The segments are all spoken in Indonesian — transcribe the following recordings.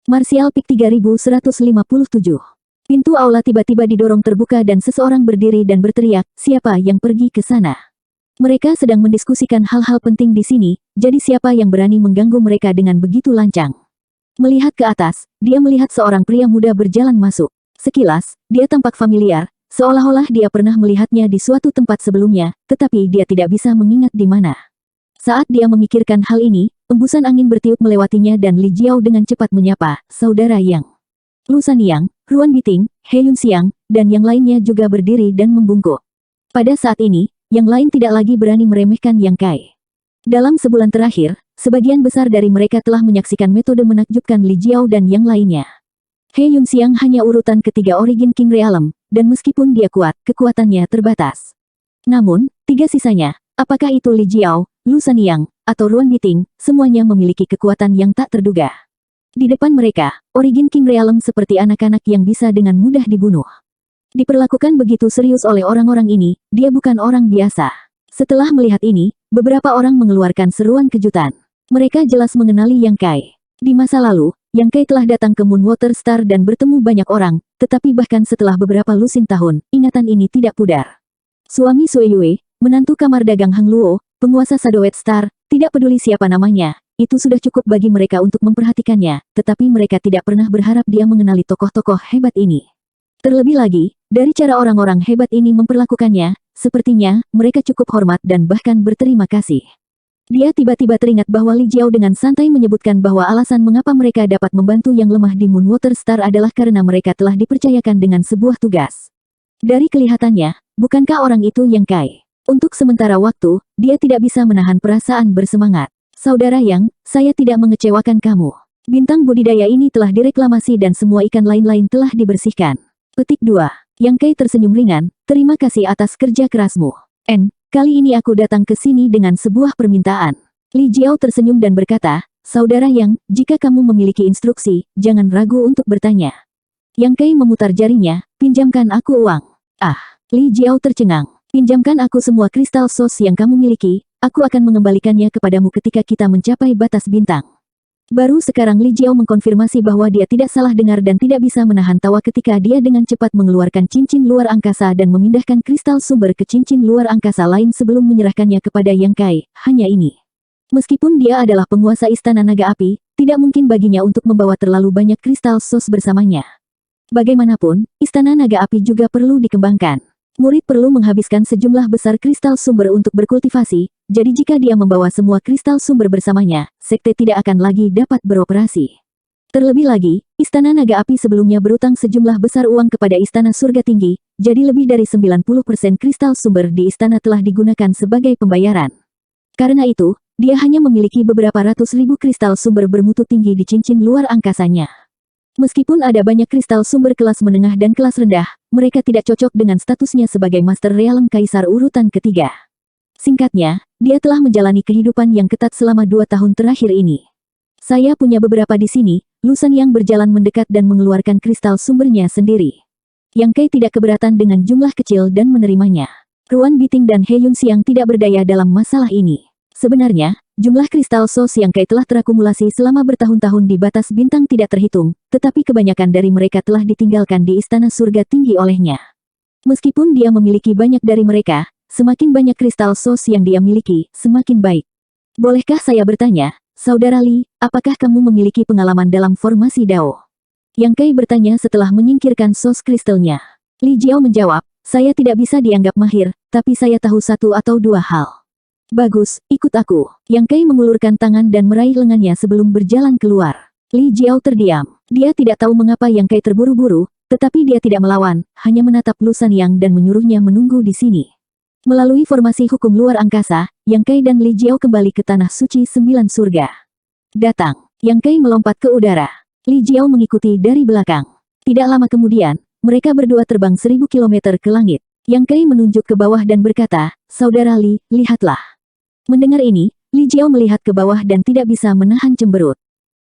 Martial Peak 3157. Pintu aula tiba-tiba didorong terbuka dan seseorang berdiri dan berteriak, siapa yang pergi ke sana? Mereka sedang mendiskusikan hal-hal penting di sini, jadi siapa yang berani mengganggu mereka dengan begitu lancang? Melihat ke atas, dia melihat seorang pria muda berjalan masuk. Sekilas, dia tampak familiar, seolah-olah dia pernah melihatnya di suatu tempat sebelumnya, tetapi dia tidak bisa mengingat di mana. Saat dia memikirkan hal ini, embusan angin bertiup melewatinya dan Li Jiao dengan cepat menyapa, saudara Yang. Lu Sanyang, Ruan Biting, He Yunxiang, dan yang lainnya juga berdiri dan membungkuk. Pada saat ini, yang lain tidak lagi berani meremehkan Yang Kai. Dalam sebulan terakhir, sebagian besar dari mereka telah menyaksikan metode menakjubkan Li Jiao dan yang lainnya. He Yunxiang hanya urutan ketiga Origin King Realm, dan meskipun dia kuat, kekuatannya terbatas. Namun, tiga sisanya, apakah itu Li Jiao, Lu Sanyang, atau Ruan Biting, semuanya memiliki kekuatan yang tak terduga. Di depan mereka, Origin King Realm seperti anak-anak yang bisa dengan mudah dibunuh. Diperlakukan begitu serius oleh orang-orang ini, dia bukan orang biasa. Setelah melihat ini, beberapa orang mengeluarkan seruan kejutan. Mereka jelas mengenali Yang Kai. Di masa lalu, Yang Kai telah datang ke Moonwater Star dan bertemu banyak orang, tetapi bahkan setelah beberapa lusin tahun, ingatan ini tidak pudar. Suami Sui Yue, menantu kamar dagang Hang Luo, penguasa Shadowed Star, tidak peduli siapa namanya, itu sudah cukup bagi mereka untuk memperhatikannya, tetapi mereka tidak pernah berharap dia mengenali tokoh-tokoh hebat ini. Terlebih lagi, dari cara orang-orang hebat ini memperlakukannya, sepertinya mereka cukup hormat dan bahkan berterima kasih. Dia tiba-tiba teringat bahwa Li Jiao dengan santai menyebutkan bahwa alasan mengapa mereka dapat membantu yang lemah di Moonwater Star adalah karena mereka telah dipercayakan dengan sebuah tugas. Dari kelihatannya, bukankah orang itu Yang Kai? Untuk sementara waktu, dia tidak bisa menahan perasaan bersemangat. Saudara Yang, saya tidak mengecewakan kamu. Bintang budidaya ini telah direklamasi dan semua ikan lain-lain telah dibersihkan. Petik 2. Yang Kai tersenyum ringan, terima kasih atas kerja kerasmu. Kali ini aku datang ke sini dengan sebuah permintaan. Li Jiao tersenyum dan berkata, saudara Yang, jika kamu memiliki instruksi, jangan ragu untuk bertanya. Yang Kai memutar jarinya, pinjamkan aku uang. Li Jiao tercengang. Pinjamkan aku semua kristal sos yang kamu miliki, aku akan mengembalikannya kepadamu ketika kita mencapai batas bintang. Baru sekarang Li Jiao mengkonfirmasi bahwa dia tidak salah dengar dan tidak bisa menahan tawa ketika dia dengan cepat mengeluarkan cincin luar angkasa dan memindahkan kristal sumber ke cincin luar angkasa lain sebelum menyerahkannya kepada Yang Kai, hanya ini. Meskipun dia adalah penguasa Istana Naga Api, tidak mungkin baginya untuk membawa terlalu banyak kristal sos bersamanya. Bagaimanapun, Istana Naga Api juga perlu dikembangkan. Murid perlu menghabiskan sejumlah besar kristal sumber untuk berkultivasi, jadi jika dia membawa semua kristal sumber bersamanya, sekte tidak akan lagi dapat beroperasi. Terlebih lagi, Istana Naga Api sebelumnya berutang sejumlah besar uang kepada Istana Surga Tinggi, jadi lebih dari 90% kristal sumber di istana telah digunakan sebagai pembayaran. Karena itu, dia hanya memiliki beberapa ratus ribu kristal sumber bermutu tinggi di cincin luar angkasanya. Meskipun ada banyak kristal sumber kelas menengah dan kelas rendah, mereka tidak cocok dengan statusnya sebagai Master Realm Kaisar urutan ketiga. Singkatnya, dia telah menjalani kehidupan yang ketat selama 2 tahun terakhir ini. Saya punya beberapa di sini, Lu Sanyang berjalan mendekat dan mengeluarkan kristal sumbernya sendiri. Yang Kai tidak keberatan dengan jumlah kecil dan menerimanya. Ruan Biting dan He Yunxiang tidak berdaya dalam masalah ini. Sebenarnya, jumlah kristal sos Yang Kai telah terakumulasi selama bertahun-tahun di batas bintang tidak terhitung, tetapi kebanyakan dari mereka telah ditinggalkan di Istana Surga Tinggi olehnya. Meskipun dia memiliki banyak dari mereka, semakin banyak kristal sos yang dia miliki, semakin baik. Bolehkah saya bertanya, Saudara Li, apakah kamu memiliki pengalaman dalam formasi Dao? Yang Kai bertanya setelah menyingkirkan sos kristalnya. Li Jiao menjawab, saya tidak bisa dianggap mahir, tapi saya tahu 1 atau 2 hal. Bagus, ikut aku. Yang Kai mengulurkan tangan dan meraih lengannya sebelum berjalan keluar. Li Jiao terdiam. Dia tidak tahu mengapa Yang Kai terburu-buru, tetapi dia tidak melawan, hanya menatap Lu Sanyang dan menyuruhnya menunggu di sini. Melalui formasi hukum luar angkasa, Yang Kai dan Li Jiao kembali ke Tanah Suci 9 Surga. Datang. Yang Kai melompat ke udara. Li Jiao mengikuti dari belakang. Tidak lama kemudian, mereka berdua terbang 1000 kilometer ke langit. Yang Kai menunjuk ke bawah dan berkata, Saudara Li, lihatlah. Mendengar ini, Li Jiao melihat ke bawah dan tidak bisa menahan cemberut.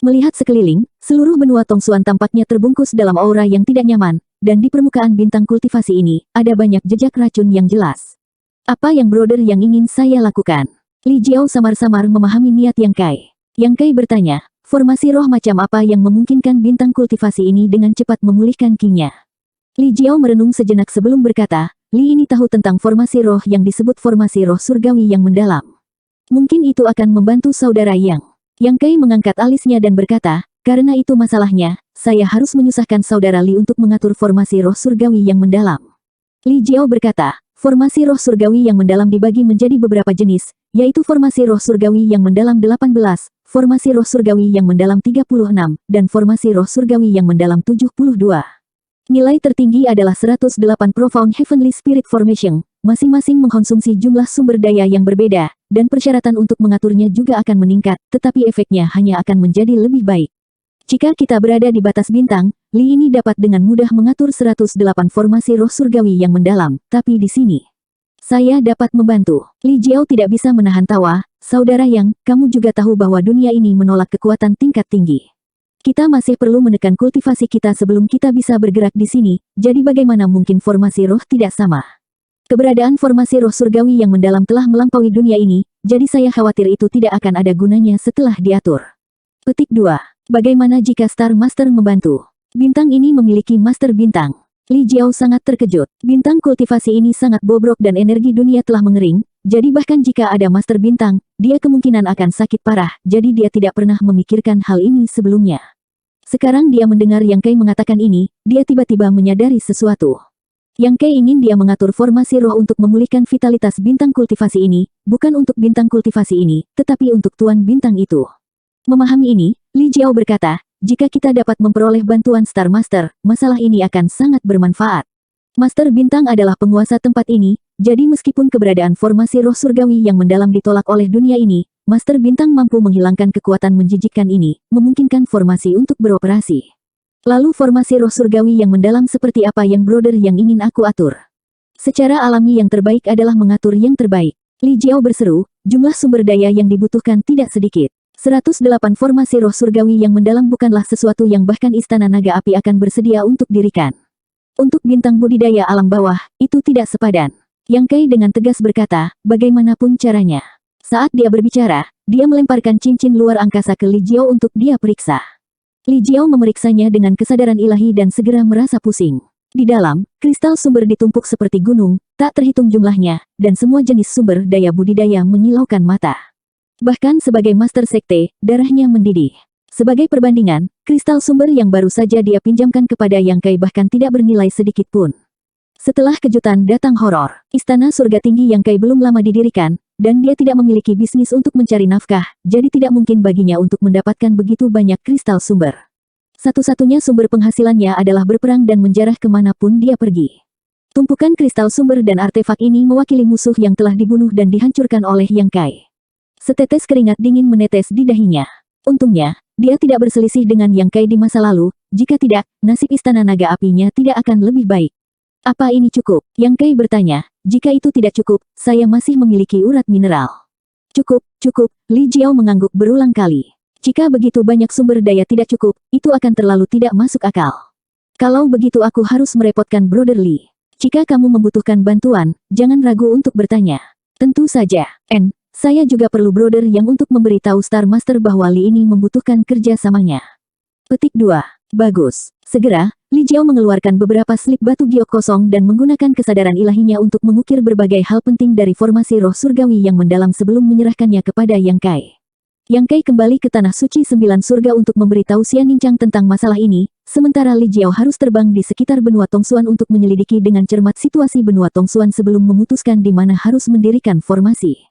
Melihat sekeliling, seluruh benua Tongsuan tampaknya terbungkus dalam aura yang tidak nyaman, dan di permukaan bintang kultivasi ini, ada banyak jejak racun yang jelas. Apa yang brother yang ingin saya lakukan? Li Jiao samar-samar memahami niat Yang Kai. Yang Kai bertanya, Formasi roh macam apa yang memungkinkan bintang kultivasi ini dengan cepat memulihkan Qingnya? Li Jiao merenung sejenak sebelum berkata, Li ini tahu tentang formasi roh yang disebut formasi roh surgawi yang mendalam. Mungkin itu akan membantu saudara Yang. Yang Kai mengangkat alisnya dan berkata, karena itu masalahnya, saya harus menyusahkan saudara Li untuk mengatur formasi roh surgawi yang mendalam. Li Jiao berkata, formasi roh surgawi yang mendalam dibagi menjadi beberapa jenis, yaitu formasi roh surgawi yang mendalam 18, formasi roh surgawi yang mendalam 36, dan formasi roh surgawi yang mendalam 72. Nilai tertinggi adalah 108 Profound Heavenly Spirit Formation, masing-masing mengkonsumsi jumlah sumber daya yang berbeda, dan persyaratan untuk mengaturnya juga akan meningkat, tetapi efeknya hanya akan menjadi lebih baik. Jika kita berada di batas bintang, Li ini dapat dengan mudah mengatur 108 formasi roh surgawi yang mendalam, tapi di sini saya dapat membantu. Li Jiao tidak bisa menahan tawa, saudara Yang, kamu juga tahu bahwa dunia ini menolak kekuatan tingkat tinggi. Kita masih perlu menekan kultivasi kita sebelum kita bisa bergerak di sini, jadi bagaimana mungkin formasi roh tidak sama? Keberadaan formasi roh surgawi yang mendalam telah melampaui dunia ini, jadi saya khawatir itu tidak akan ada gunanya setelah diatur. Petik 2. Bagaimana jika Star Master membantu? Bintang ini memiliki Master Bintang. Li Jiao sangat terkejut. Bintang kultivasi ini sangat bobrok dan energi dunia telah mengering, jadi bahkan jika ada Master Bintang, dia kemungkinan akan sakit parah, jadi dia tidak pernah memikirkan hal ini sebelumnya. Sekarang dia mendengar Yang Kai mengatakan ini, dia tiba-tiba menyadari sesuatu. Yang Kai ingin dia mengatur formasi roh untuk memulihkan vitalitas bintang kultivasi ini, bukan untuk bintang kultivasi ini, tetapi untuk tuan bintang itu. Memahami ini, Li Jiao berkata, jika kita dapat memperoleh bantuan Star Master, masalah ini akan sangat bermanfaat. Master Bintang adalah penguasa tempat ini, jadi meskipun keberadaan formasi roh surgawi yang mendalam ditolak oleh dunia ini, Master Bintang mampu menghilangkan kekuatan menjijikkan ini, memungkinkan formasi untuk beroperasi. Lalu formasi roh surgawi yang mendalam seperti apa yang brother yang ingin aku atur? Secara alami yang terbaik adalah mengatur yang terbaik. Li Jiao berseru, jumlah sumber daya yang dibutuhkan tidak sedikit. 108 formasi roh surgawi yang mendalam bukanlah sesuatu yang bahkan Istana Naga Api akan bersedia untuk dirikan. Untuk bintang budidaya alam bawah, itu tidak sepadan. Yang Kai dengan tegas berkata, bagaimanapun caranya. Saat dia berbicara, dia melemparkan cincin luar angkasa ke Li Jiao untuk dia periksa. Li Jiao memeriksanya dengan kesadaran ilahi dan segera merasa pusing. Di dalam, kristal sumber ditumpuk seperti gunung, tak terhitung jumlahnya, dan semua jenis sumber daya budidaya menyilaukan mata. Bahkan sebagai master sekte, darahnya mendidih. Sebagai perbandingan, kristal sumber yang baru saja dia pinjamkan kepada Yang Kai bahkan tidak bernilai sedikit pun. Setelah kejutan datang horor, Istana Surga Tinggi Yang Kai belum lama didirikan, dan dia tidak memiliki bisnis untuk mencari nafkah, jadi tidak mungkin baginya untuk mendapatkan begitu banyak kristal sumber. Satu-satunya sumber penghasilannya adalah berperang dan menjarah kemanapun dia pergi. Tumpukan kristal sumber dan artefak ini mewakili musuh yang telah dibunuh dan dihancurkan oleh Yang Kai. Setetes keringat dingin menetes di dahinya. Untungnya, dia tidak berselisih dengan Yang Kai di masa lalu, jika tidak, nasib Istana Naga Apinya tidak akan lebih baik. Apa ini cukup? Yang Kai bertanya, jika itu tidak cukup, saya masih memiliki urat mineral. Cukup, cukup, Li Jiao mengangguk berulang kali. Jika begitu banyak sumber daya tidak cukup, itu akan terlalu tidak masuk akal. Kalau begitu aku harus merepotkan Brother Li. Jika kamu membutuhkan bantuan, jangan ragu untuk bertanya. Tentu saja, saya juga perlu brother yang untuk memberitahu Star Master bahwa Li ini membutuhkan kerja samanya. Petik 2. Bagus. Segera, Li Jiao mengeluarkan beberapa slip batu giok kosong dan menggunakan kesadaran ilahinya untuk mengukir berbagai hal penting dari formasi roh surgawi yang mendalam sebelum menyerahkannya kepada Yang Kai. Yang Kai kembali ke Tanah Suci 9 Surga untuk memberitahu Xian Nincang tentang masalah ini, sementara Li Jiao harus terbang di sekitar benua Tongsuan untuk menyelidiki dengan cermat situasi benua Tongsuan sebelum memutuskan di mana harus mendirikan formasi.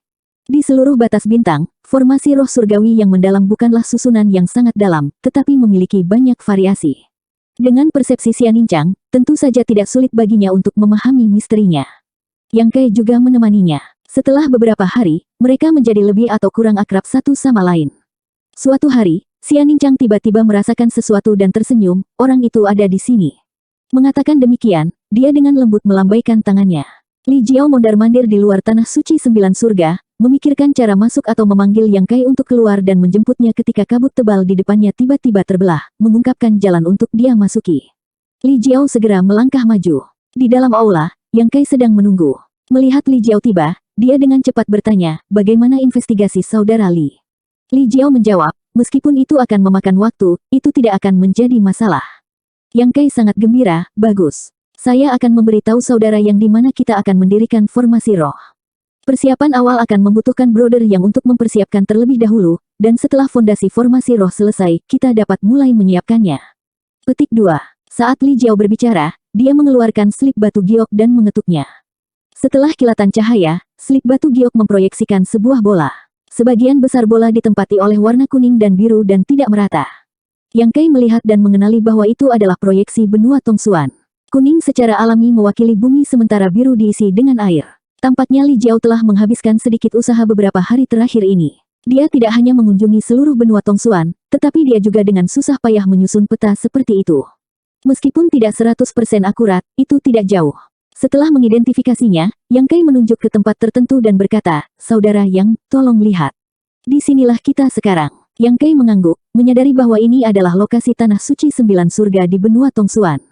Di seluruh batas bintang, formasi roh surgawi yang mendalam bukanlah susunan yang sangat dalam, tetapi memiliki banyak variasi. Dengan persepsi Xian Nincang, tentu saja tidak sulit baginya untuk memahami misterinya. Yang Kai juga menemaninya. Setelah beberapa hari, mereka menjadi lebih atau kurang akrab satu sama lain. Suatu hari, Xian Nincang tiba-tiba merasakan sesuatu dan tersenyum, orang itu ada di sini. Mengatakan demikian, dia dengan lembut melambaikan tangannya. Li Jiao mondar-mandir di luar Tanah Suci 9 Surga, memikirkan cara masuk atau memanggil Yang Kai untuk keluar dan menjemputnya ketika kabut tebal di depannya tiba-tiba terbelah, mengungkapkan jalan untuk dia masuki. Li Jiao segera melangkah maju. Di dalam aula, Yang Kai sedang menunggu. Melihat Li Jiao tiba, dia dengan cepat bertanya, bagaimana investigasi saudara Li? Li Jiao menjawab, meskipun itu akan memakan waktu, itu tidak akan menjadi masalah. Yang Kai sangat gembira, bagus. Saya akan memberitahu saudara yang di mana kita akan mendirikan formasi roh. Persiapan awal akan membutuhkan brother yang untuk mempersiapkan terlebih dahulu, dan setelah fondasi formasi roh selesai, kita dapat mulai menyiapkannya. Petik 2. Saat Li Jiao berbicara, dia mengeluarkan slip batu giok dan mengetuknya. Setelah kilatan cahaya, slip batu giok memproyeksikan sebuah bola. Sebagian besar bola ditempati oleh warna kuning dan biru dan tidak merata. Yang Kai melihat dan mengenali bahwa itu adalah proyeksi benua Tongsuan. Kuning secara alami mewakili bumi sementara biru diisi dengan air. Tampaknya Li Jiao telah menghabiskan sedikit usaha beberapa hari terakhir ini. Dia tidak hanya mengunjungi seluruh benua Tongsuan, tetapi dia juga dengan susah payah menyusun peta seperti itu. Meskipun tidak 100% akurat, itu tidak jauh. Setelah mengidentifikasinya, Yang Kai menunjuk ke tempat tertentu dan berkata, "Saudara Yang, tolong lihat. Disinilah kita sekarang." Yang Kai mengangguk, menyadari bahwa ini adalah lokasi tanah suci 9 surga di benua Tongsuan.